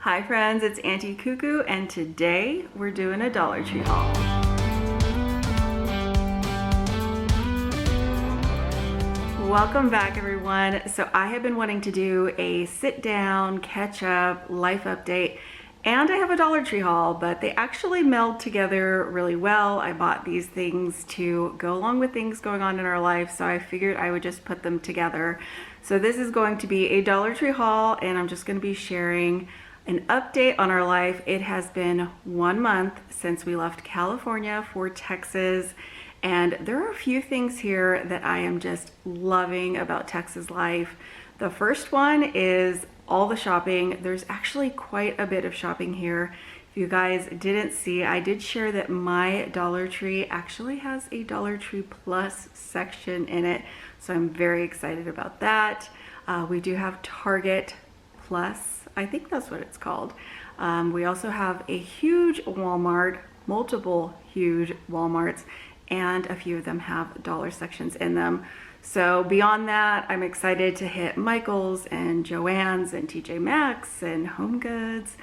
Hi friends, it's Auntie Cuckoo, and today we're doing a Dollar Tree haul. Welcome back everyone. So I have been wanting to do a sit down, catch up, life update, and I have a Dollar Tree haul, but they actually meld together really well. I bought these things to go along with things going on in our life, so I figured I would just put them together. So this is going to be a Dollar Tree haul, and I'm just going to be sharing an update on our life. It has been 1 month since we left California for Texas, and there are a few things here that I am just loving about Texas life. The first one is all the shopping. There's actually quite a bit of shopping here. If you guys didn't see, I did share that my Dollar Tree actually has a Dollar Tree Plus section in it, so I'm very excited about that. We do have Target Plus, I think that's what it's called. We also have a huge Walmart, multiple huge Walmarts, and a few of them have dollar sections in them. So beyond that, I'm excited to hit Michael's and Joann's and TJ Maxx and Home Goods.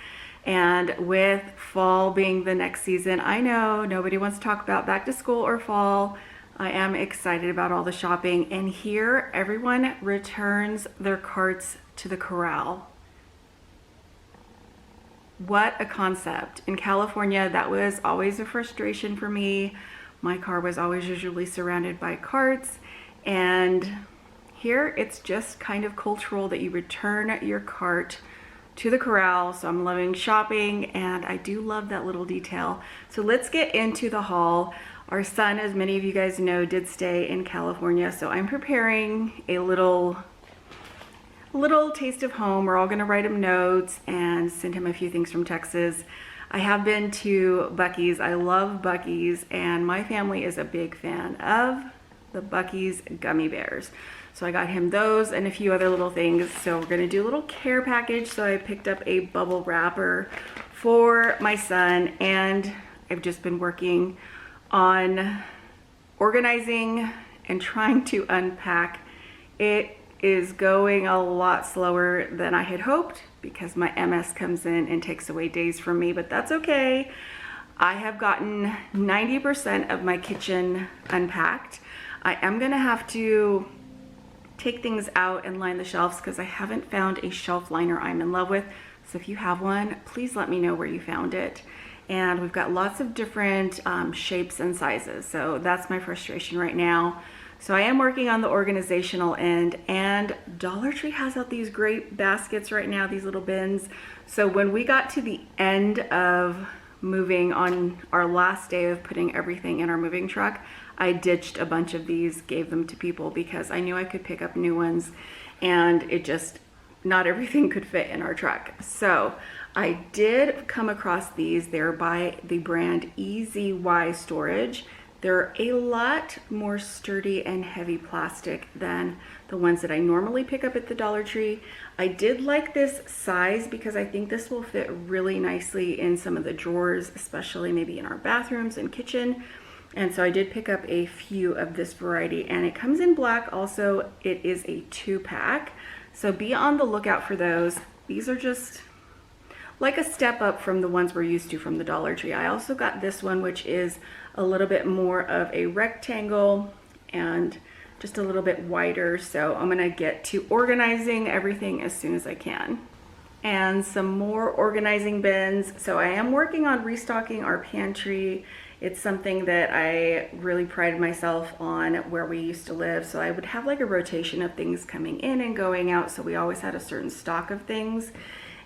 And with fall being the next season, I know nobody wants to talk about back to school or fall. I am excited about all the shopping. And here, everyone returns their carts to the corral. What a concept. In California, that was always a frustration for me. My car was always usually surrounded by carts, and here it's just kind of cultural that you return your cart to the corral. So I'm loving shopping, and I do love that little detail. So let's get into the haul. Our son, as many of you guys know, did stay in California, so I'm preparing a little taste of home. We're all gonna write him notes and send him a few things from Texas. I have been to Buc-ee's. I love Buc-ee's, and my family is a big fan of the Buc-ee's gummy bears. So I got him those and a few other little things. So we're gonna do a little care package. So I picked up a bubble wrapper for my son, and I've just been working on organizing and trying to unpack. It is going a lot slower than I had hoped because my MS comes in and takes away days from me, but that's okay. I have gotten 90% of my kitchen unpacked. I am gonna have to take things out and line the shelves because I haven't found a shelf liner I'm in love with. So if you have one, please let me know where you found it. And we've got lots of different shapes and sizes. So that's my frustration right now. So I am working on the organizational end, and Dollar Tree has out these great baskets right now, these little bins. So when we got to the end of moving on our last day of putting everything in our moving truck, I ditched a bunch of these, gave them to people because I knew I could pick up new ones, and it just, not everything could fit in our truck. So I did come across these. They're by the brand EZY Storage. They're a lot more sturdy and heavy plastic than the ones that I normally pick up at the Dollar Tree. I did like this size because I think this will fit really nicely in some of the drawers, especially maybe in our bathrooms and kitchen. And so I did pick up a few of this variety, and it comes in black. Also, it is a 2-pack. So be on the lookout for those. These are just like a step up from the ones we're used to from the Dollar Tree. I also got this one, which is a little bit more of a rectangle and just a little bit wider. So I'm gonna get to organizing everything as soon as I can. And some more organizing bins. So I am working on restocking our pantry. It's something that I really prided myself on where we used to live. So I would have like a rotation of things coming in and going out. So we always had a certain stock of things.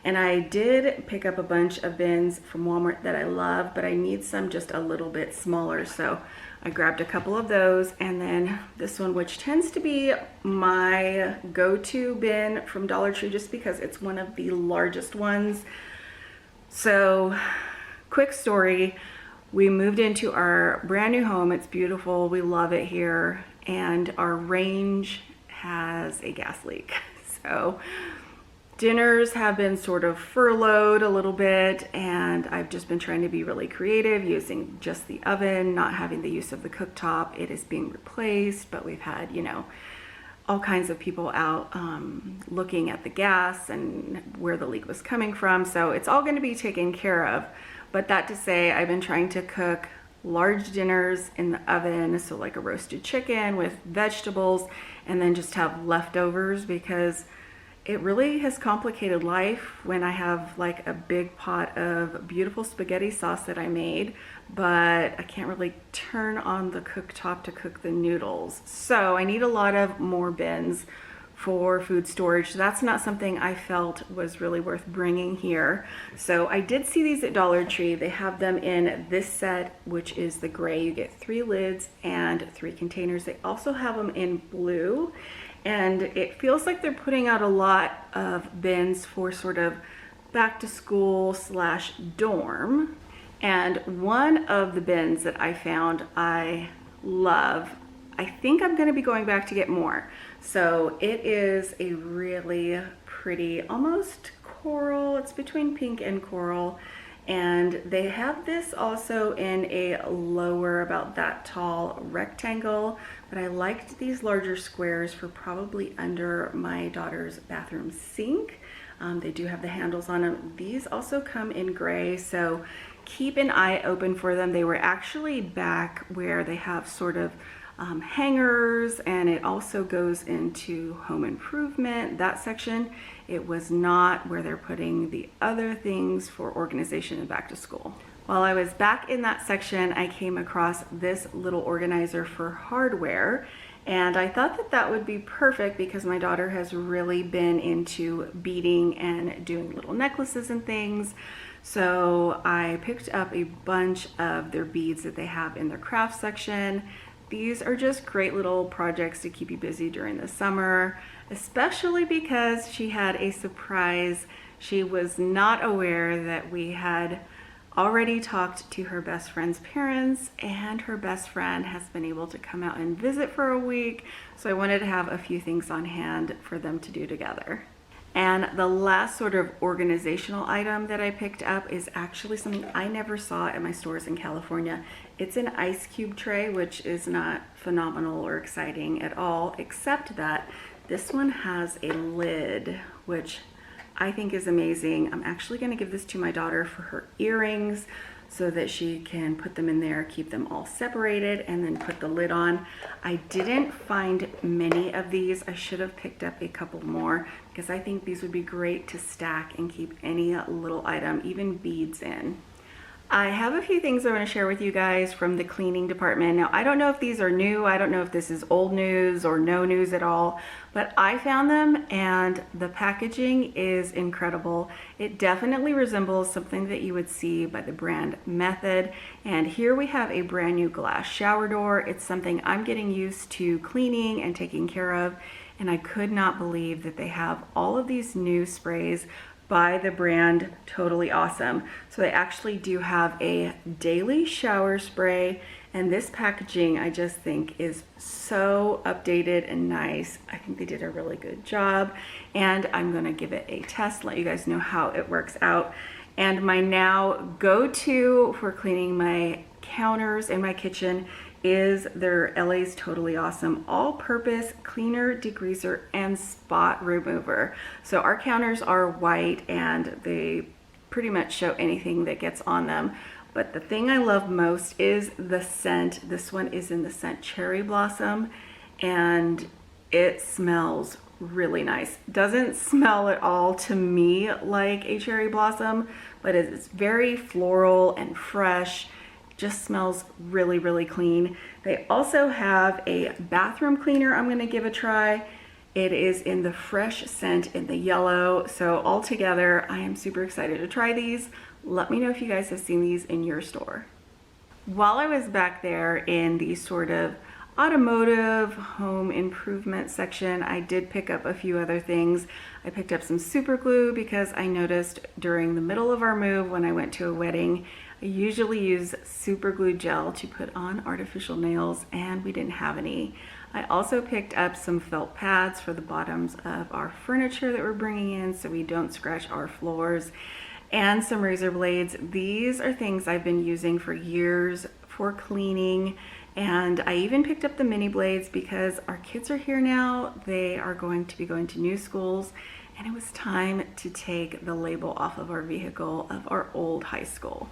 And I did pick up a bunch of bins from Walmart that I love, but I need some just a little bit smaller. So I grabbed a couple of those, and then this one, which tends to be my go-to bin from Dollar Tree just because it's one of the largest ones. So quick story, we moved into our brand new home. It's beautiful, we love it here, and our range has a gas leak. So dinners have been sort of furloughed a little bit, and I've just been trying to be really creative using just the oven, not having the use of the cooktop. It is being replaced, but we've had, you know, all kinds of people out looking at the gas and where the leak was coming from. So it's all going to be taken care of. But that to say, I've been trying to cook large dinners in the oven, so like a roasted chicken with vegetables, and then just have leftovers, because it really has complicated life when I have like a big pot of beautiful spaghetti sauce that I made, but I can't really turn on the cooktop to cook the noodles. So I need a lot of more bins for food storage. That's not something I felt was really worth bringing here. So I did see these at Dollar Tree. They have them in this set, which is the gray. You get 3 lids and 3 containers. They also have them in blue. And it feels like they're putting out a lot of bins for sort of back to school / dorm. And one of the bins that I found I love, I think I'm going to be going back to get more. So it is a really pretty, almost coral. It's between pink and coral. And they have this also in a lower, about that tall rectangle, but I liked these larger squares for probably under my daughter's bathroom sink. They do have the handles on them. These also come in gray, so keep an eye open for them. They were actually back where they have sort of hangers, and it also goes into home improvement, that section. It was not where they're putting the other things for organization and back to school. While I was back in that section, I came across this little organizer for hardware, and I thought that that would be perfect because my daughter has really been into beading and doing little necklaces and things. So I picked up a bunch of their beads that they have in their craft section. These are just great little projects to keep you busy during the summer, especially because she had a surprise. She was not aware that we had already talked to her best friend's parents, and her best friend has been able to come out and visit for a week. So I wanted to have a few things on hand for them to do together. And the last sort of organizational item that I picked up is actually something I never saw at my stores in California. It's an ice cube tray, which is not phenomenal or exciting at all, except that this one has a lid, which I think is amazing. I'm actually going to give this to my daughter for her earrings so that she can put them in there, keep them all separated, and then put the lid on. I didn't find many of these. I should have picked up a couple more because I think these would be great to stack and keep any little item, even beads, in. I have a few things I want to share with you guys from the cleaning department. Now, I don't know if these are new. I don't know if this is old news or no news at all, but I found them and the packaging is incredible. It definitely resembles something that you would see by the brand Method. And here we have a brand new glass shower door. It's something I'm getting used to cleaning and taking care of. And I could not believe that they have all of these new sprays by the brand Totally Awesome. So they actually do have a daily shower spray, and this packaging I just think is so updated and nice. I think they did a really good job, and I'm gonna give it a test, let you guys know how it works out. And my now go-to for cleaning my counters in my kitchen is their LA's Totally Awesome all-purpose cleaner, degreaser, and spot remover. So our counters are white and they pretty much show anything that gets on them. But the thing I love most is the scent. This one is in the scent Cherry Blossom, and it smells really nice. Doesn't smell at all to me like a cherry blossom, but it's very floral and fresh. Just smells really, really clean. They also have a bathroom cleaner I'm gonna give a try. It is in the fresh scent in the yellow. So altogether, I am super excited to try these. Let me know if you guys have seen these in your store. While I was back there in the sort of automotive home improvement section, I did pick up a few other things. I picked up some super glue because I noticed during the middle of our move when I went to a wedding, I usually use super glue gel to put on artificial nails, and we didn't have any. I also picked up some felt pads for the bottoms of our furniture that we're bringing in so we don't scratch our floors, and some razor blades. These are things I've been using for years for cleaning, And I even picked up the mini blades because our kids are here now. They are going to be going to new schools, and it was time to take the label off of our vehicle of our old high school.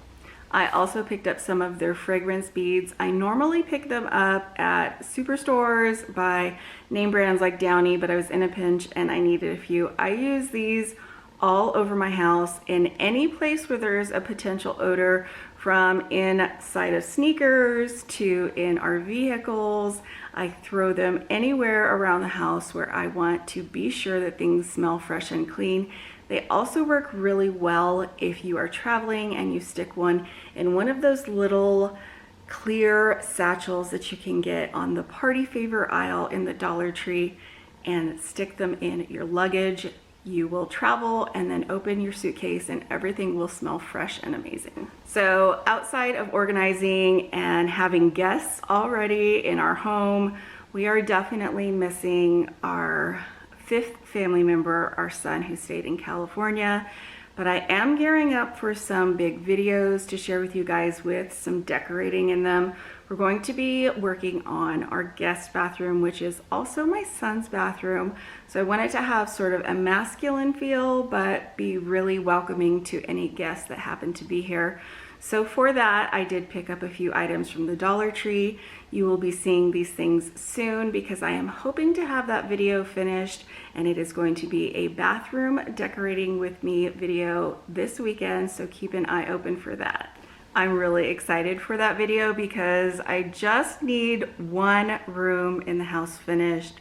I also picked up some of their fragrance beads. I normally pick them up at superstores by name brands like Downy, but I was in a pinch and I needed a few. I use these all over my house in any place where there is a potential odor, from inside of sneakers to in our vehicles. I throw them anywhere around the house where I want to be sure that things smell fresh and clean. They also work really well if you are traveling and you stick one in one of those little clear satchels that you can get on the party favor aisle in the Dollar Tree, and stick them in your luggage. You will travel and then open your suitcase and everything will smell fresh and amazing. So outside of organizing and having guests already in our home, we are definitely missing our 5th family member, our son, who stayed in California. But I am gearing up for some big videos to share with you guys with some decorating in them. We're going to be working on our guest bathroom, which is also my son's bathroom. So I wanted to have sort of a masculine feel, but be really welcoming to any guests that happen to be here. So for that, I did pick up a few items from the Dollar Tree. You will be seeing these things soon because I am hoping to have that video finished, and it is going to be a bathroom decorating with me video this weekend, so keep an eye open for that. I'm really excited for that video because I just need one room in the house finished,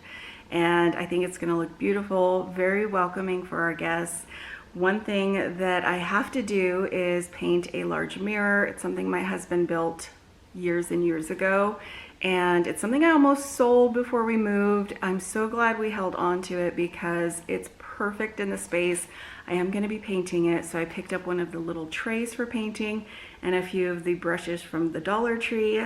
and I think it's gonna look beautiful, very welcoming for our guests. One thing that I have to do is paint a large mirror. It's something my husband built years and years ago, and it's something I almost sold before we moved. I'm so glad we held on to it because it's perfect in the space. I am going to be painting it, so I picked up one of the little trays for painting and a few of the brushes from the Dollar Tree.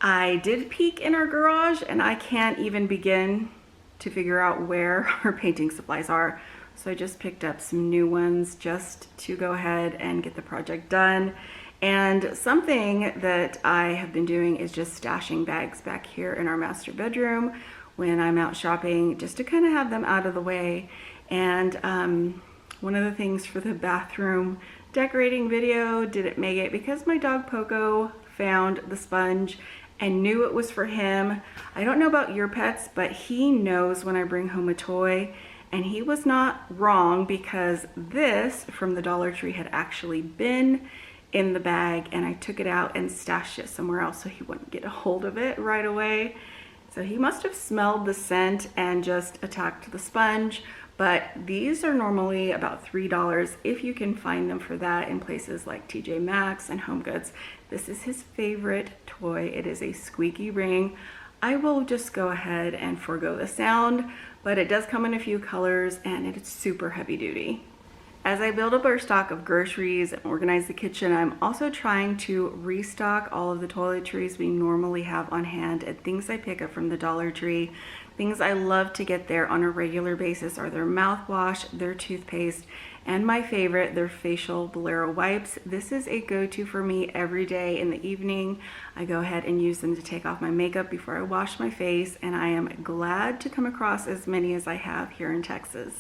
I did peek in our garage and I can't even begin to figure out where our painting supplies are. So I just picked up some new ones just to go ahead and get the project done. And something that I have been doing is just stashing bags back here in our master bedroom when I'm out shopping, just to kind of have them out of the way. And one of the things for the bathroom decorating video didn't make it because my dog Poco found the sponge and knew it was for him. I don't know about your pets, but he knows when I bring home a toy. And he was not wrong because this from the Dollar Tree had actually been in the bag, and I took it out and stashed it somewhere else so he wouldn't get a hold of it right away. So he must have smelled the scent and just attacked the sponge. But these are normally about $3 if you can find them for that in places like TJ Maxx and Home Goods. This is his favorite toy. It is a squeaky ring. I will just go ahead and forego the sound, but it does come in a few colors and it's super heavy duty. As I build up our stock of groceries and organize the kitchen, I'm also trying to restock all of the toiletries we normally have on hand and things I pick up from the Dollar Tree. Things I love to get there on a regular basis are their mouthwash, their toothpaste, and my favorite, their facial Bolero wipes. This is a go-to for me every day in the evening. I go ahead and use them to take off my makeup before I wash my face, and I am glad to come across as many as I have here in Texas.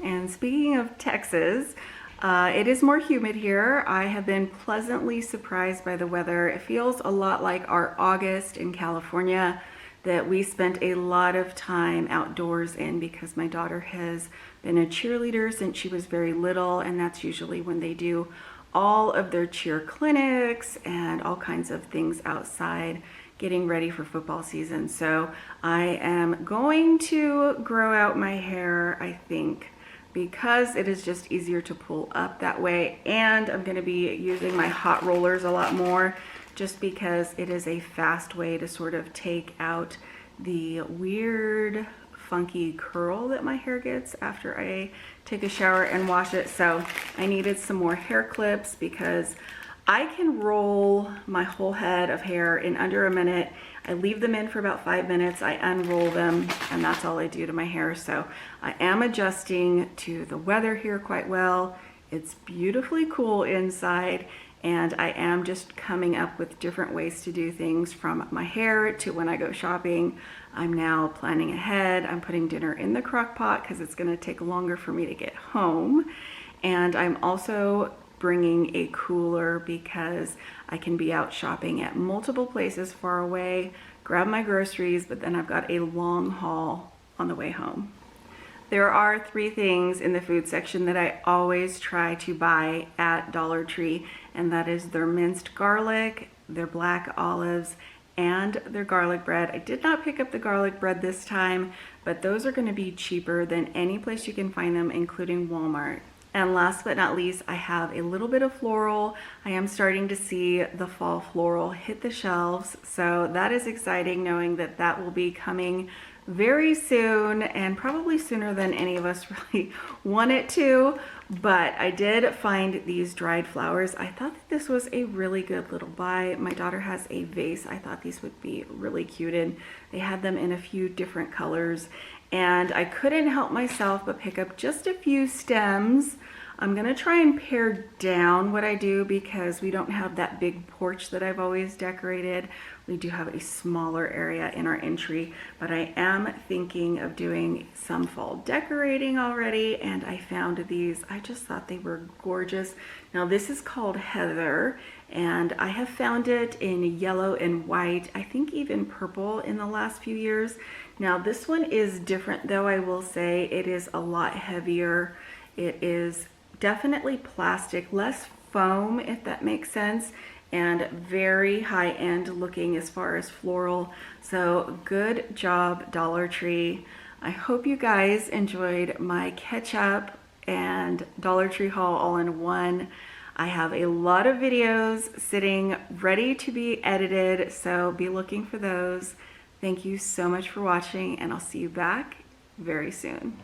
And speaking of Texas, it is more humid here. I have been pleasantly surprised by the weather. It feels a lot like our August in California that we spent a lot of time outdoors in because my daughter has been a cheerleader since she was very little, and that's usually when they do all of their cheer clinics and all kinds of things outside getting ready for football season. So I am going to grow out my hair, I think, because it is just easier to pull up that way, and I'm going to be using my hot rollers a lot more just because it is a fast way to sort of take out the weird funky curl that my hair gets after I take a shower and wash it. So I needed some more hair clips because I can roll my whole head of hair in under a minute. I leave them in for about 5 minutes, I unroll them, and that's all I do to my hair. So I am adjusting to the weather here quite well. It's beautifully cool inside, and I am just coming up with different ways to do things, from my hair to when I go shopping. I'm now planning ahead. I'm putting dinner in the crock pot because it's going to take longer for me to get home. And I'm also bringing a cooler because I can be out shopping at multiple places far away, grab my groceries, but then I've got a long haul on the way home. There are 3 things in the food section that I always try to buy at Dollar Tree, and that is their minced garlic, their black olives, and their garlic bread. I did not pick up the garlic bread this time, but those are going to be cheaper than any place you can find them, including Walmart. And last but not least, I have a little bit of floral. I am starting to see the fall floral hit the shelves, so that is exciting, knowing that that will be coming very soon, and probably sooner than any of us really want it to. But I did find these dried flowers. I thought that this was a really good little buy. My daughter has a vase. I thought these would be really cute, and they had them in a few different colors, and I couldn't help myself but pick up just a few stems. I'm gonna try and pare down what I do because we don't have that big porch that I've always decorated. We do have a smaller area in our entry, but I am thinking of doing some fall decorating already, and I found these. I just thought they were gorgeous. Now this is called Heather, and I have found it in yellow and white, I think even purple in the last few years. Now this one is different though, I will say. It is a lot heavier. It is definitely plastic, less foam, if that makes sense, and very high-end looking as far as floral. So good job, Dollar Tree. I hope you guys enjoyed my catch-up and Dollar Tree haul all in one. I have a lot of videos sitting ready to be edited, so be looking for those. Thank you so much for watching, and I'll see you back very soon.